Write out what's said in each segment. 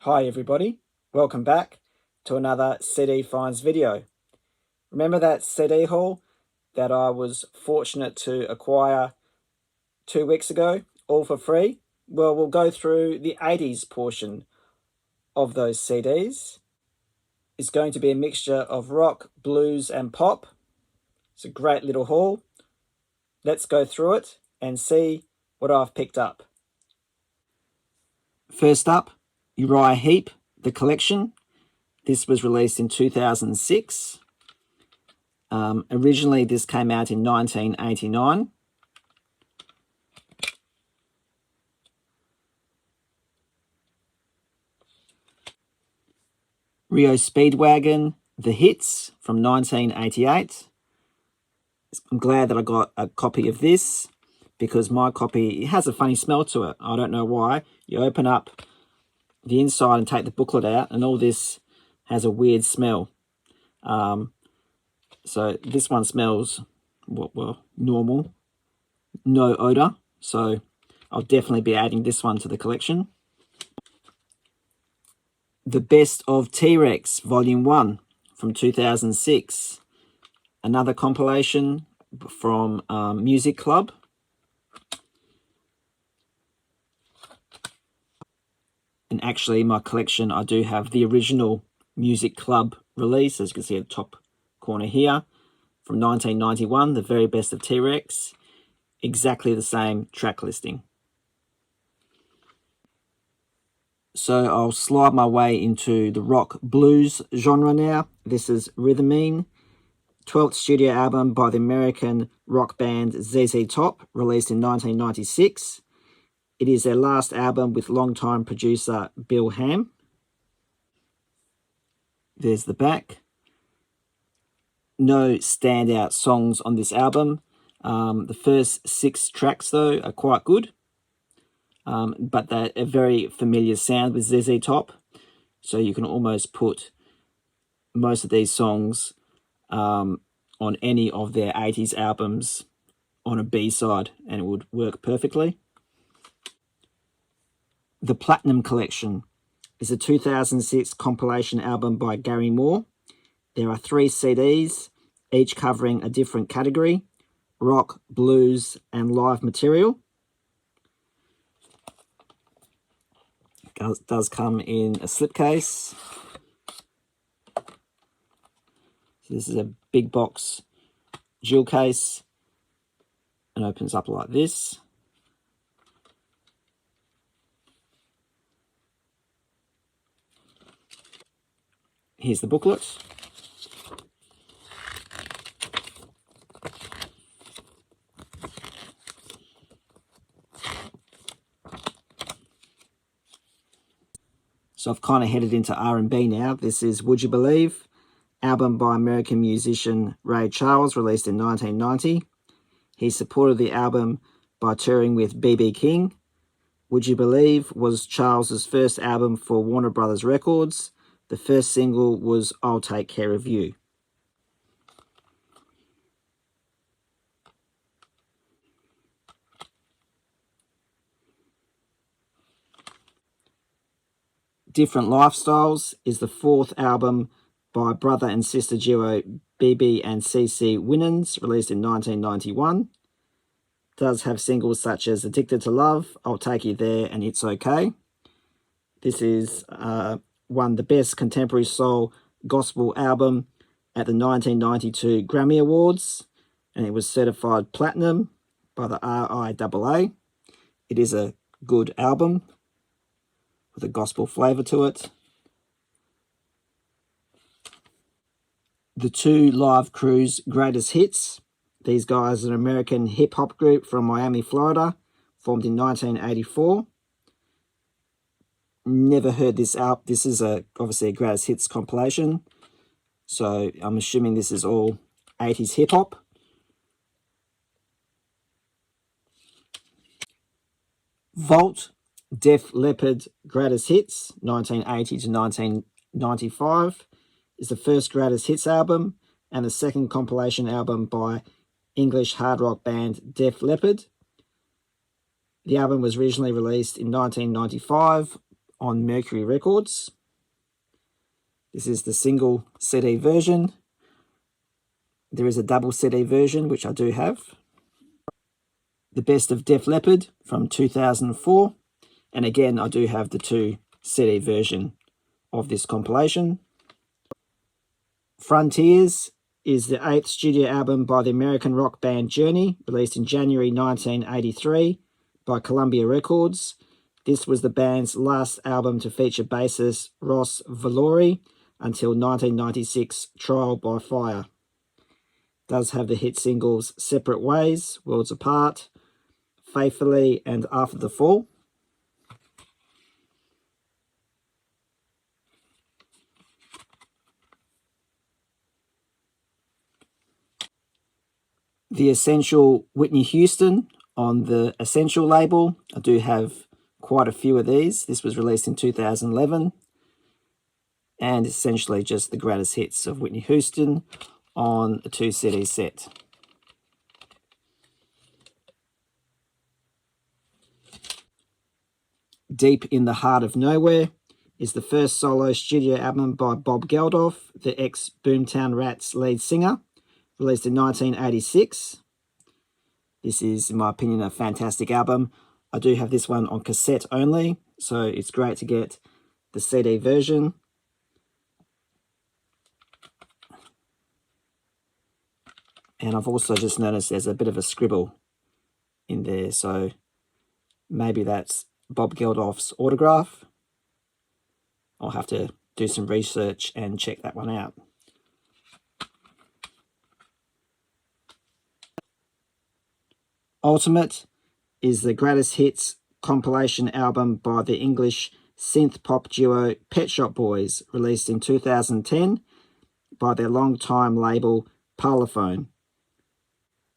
Hi everybody, welcome back to another CD Finds video. Remember that CD haul that I was fortunate to acquire 2 weeks ago, all for free? Well, we'll go through the 80s portion of those CDs. It's going to be a mixture of rock, blues and pop. It's a great little haul. Let's go through it and see what I've picked up. First up, Uriah Heep, The Collection. This was released in 2006. Originally, this came out in 1989. Rio Speedwagon, The Hits from 1988. I'm glad that I got a copy of this because my copy, it has a funny smell to it. I don't know why. You open up the inside and take the booklet out and all this has a weird smell. So this one smells, well, normal, no odor. So I'll definitely be adding this one to the collection. The Best of T-Rex, Volume 1 from 2006. Another compilation from Music Club. And actually, in my collection, I do have the original Music Club release, as you can see at the top corner here, from 1991, The Very Best of T-Rex. Exactly the same track listing. So I'll slide my way into the rock blues genre now. This is Rhythmine, 12th studio album by the American rock band ZZ Top, released in 1996. It is their last album with longtime producer Bill Ham. There's the back. No standout songs on this album. The first 6 tracks, though, are quite good. But they're a very familiar sound with ZZ Top. So you can almost put most of these songs on any of their 80s albums on a B-side and it would work perfectly. The Platinum Collection is a 2006 compilation album by Gary Moore. There are 3 CDs, each covering a different category: rock, blues, and live material. It does come in a slipcase. So this is a big box jewel case and opens up like this. Here's the booklet. So I've kind of headed into R&B now. This is Would You Believe, album by American musician Ray Charles, released in 1990. He supported the album by touring with B.B. King. Would You Believe was Charles's first album for Warner Brothers Records. The first single was I'll Take Care of You. Different Lifestyles is the 4th album by brother and sister duo BB and CC Winans, released in 1991. It does have singles such as Addicted to Love, I'll Take You There, and It's Okay. This is won the Best Contemporary Soul Gospel Album at the 1992 Grammy Awards, and it was certified platinum by the RIAA. It is a good album with a gospel flavour to it. The 2 Live Crew's Greatest Hits. These guys are an American hip-hop group from Miami, Florida, formed in 1984. Never heard this out. This is obviously a Greatest Hits compilation. So I'm assuming this is all 80s hip-hop. Vault, Def Leppard Greatest Hits, 1980 to 1995, is the first Greatest Hits album and the second compilation album by English hard rock band Def Leppard. The album was originally released in 1995 on Mercury Records. This is the single CD version. There is a double CD version, which I do have. The Best of Def Leppard from 2004. And again, I do have the 2 CD version of this compilation. Frontiers is the 8th studio album by the American rock band Journey, released in January 1983 by Columbia Records. This was the band's last album to feature bassist Ross Valori until 1996 Trial by Fire. Does have the hit singles Separate Ways, Worlds Apart, Faithfully, and After the Fall. The Essential Whitney Houston on the Essential label. I do have quite a few of these. This was released in 2011. And essentially just the greatest hits of Whitney Houston on a 2 CD set. Deep in the Heart of Nowhere is the first solo studio album by Bob Geldof, the ex-Boomtown Rats lead singer, released in 1986. This is, in my opinion, a fantastic album. I do have this one on cassette only, so it's great to get the CD version. And I've also just noticed there's a bit of a scribble in there, so maybe that's Bob Geldof's autograph. I'll have to do some research and check that one out. Ultimate is the greatest hits compilation album by the English synth pop duo Pet Shop Boys, released in 2010 by their longtime label Parlophone.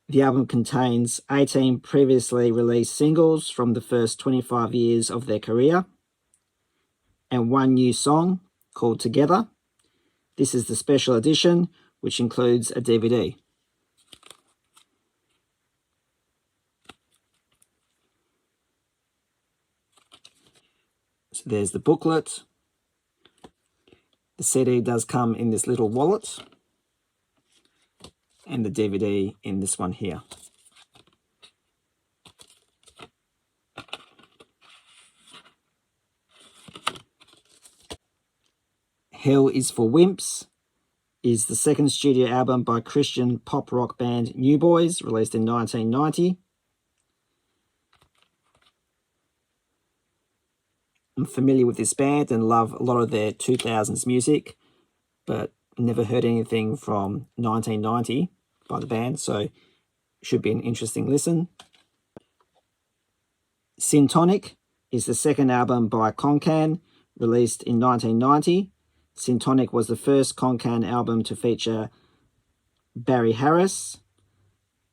The album contains 18 previously released singles from the first 25 years of their career and 1 new song called Together. This is the special edition, which includes a DVD. So there's the booklet. The CD does come in this little wallet, and the DVD in this one here. Hell is for Wimps is the second studio album by Christian pop rock band New Boys, released in 1990. I'm familiar with this band and love a lot of their 2000s music, but never heard anything from 1990 by the band, so should be an interesting listen. Syntonic is the second album by Concan, released in 1990. Syntonic was the first Concan album to feature Barry Harris.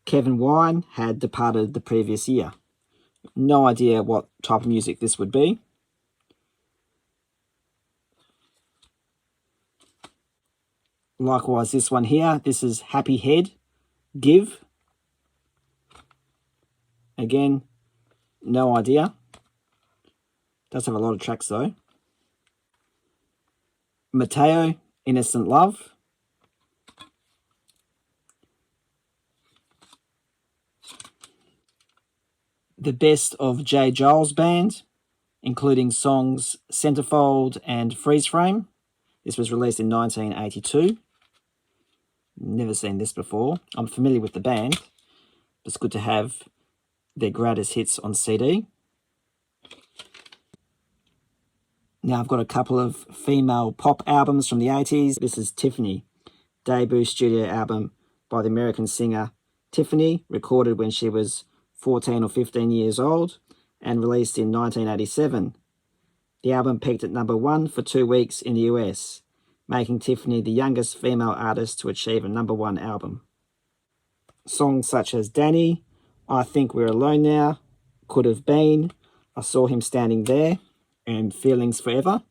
Kevin Wine had departed the previous year. No idea what type of music this would be. Likewise, this one here, this is Happy Head, Give. Again, no idea. Does have a lot of tracks though. Mateo, Innocent Love. The Best of J. Giles Band, including songs Centerfold and Freeze Frame. This was released in 1982. Never seen this before. I'm familiar with the band. It's good to have their greatest hits on CD. Now I've got a couple of female pop albums from the 80s. This is Tiffany, debut studio album by the American singer Tiffany, recorded when she was 14 or 15 years old and released in 1987. The album peaked at #1 for 2 weeks in the US, making Tiffany the youngest female artist to achieve a #1 album. Songs such as Danny, I Think We're Alone Now, Could Have Been, I Saw Him Standing There, and Feelings Forever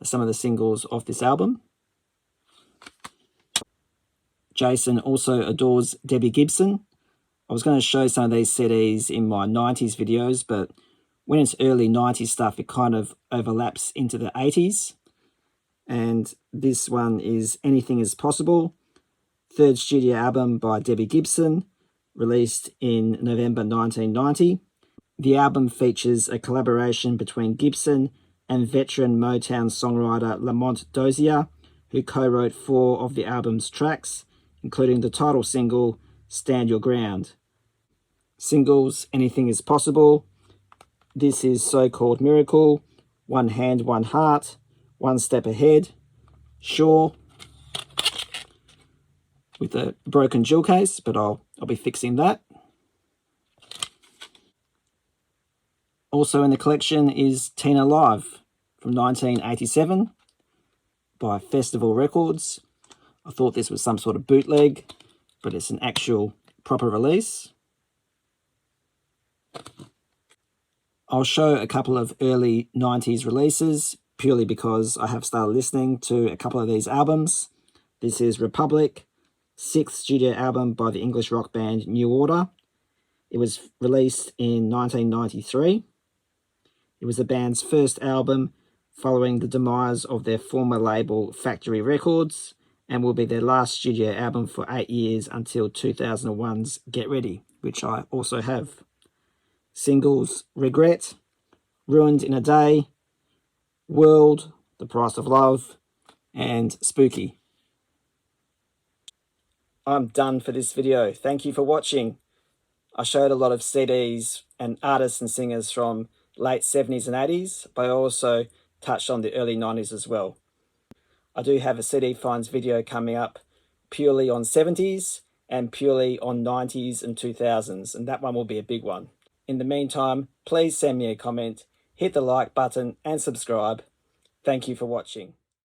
are some of the singles off this album. Jason also adores Debbie Gibson. I was going to show some of these CDs in my 90s videos, but when it's early 90s stuff, it kind of overlaps into the 80s. And this one is Anything Is Possible, third studio album by Debbie Gibson, released in November 1990. The album features a collaboration between Gibson and veteran Motown songwriter Lamont Dozier, who co-wrote 4 of the album's tracks, including the title single, Stand Your Ground. Singles, Anything Is Possible, This Is So-Called Miracle, One Hand, One Heart, One Step Ahead, Sure, with a broken jewel case, but I'll be fixing that. Also in the collection is Tina Live from 1987 by Festival Records. I thought this was some sort of bootleg, but it's an actual proper release. I'll show a couple of early 90s releases purely because I have started listening to a couple of these albums. This is Republic, 6th studio album by the English rock band New Order. It was released in 1993. It was the band's first album following the demise of their former label Factory Records, and will be their last studio album for 8 years until 2001's Get Ready, which I also have. Singles, Regret, Ruined in a Day, World, The Price of Love, and Spooky. I'm done for this video. Thank you for watching. I showed a lot of CDs and artists and singers from late 70s and 80s, but I also touched on the early 90s as well. I do have a CD finds video coming up purely on 70s and purely on 90s and 2000s, and that one will be a big one. In the meantime, please send me a comment, hit the like button and subscribe. Thank you for watching.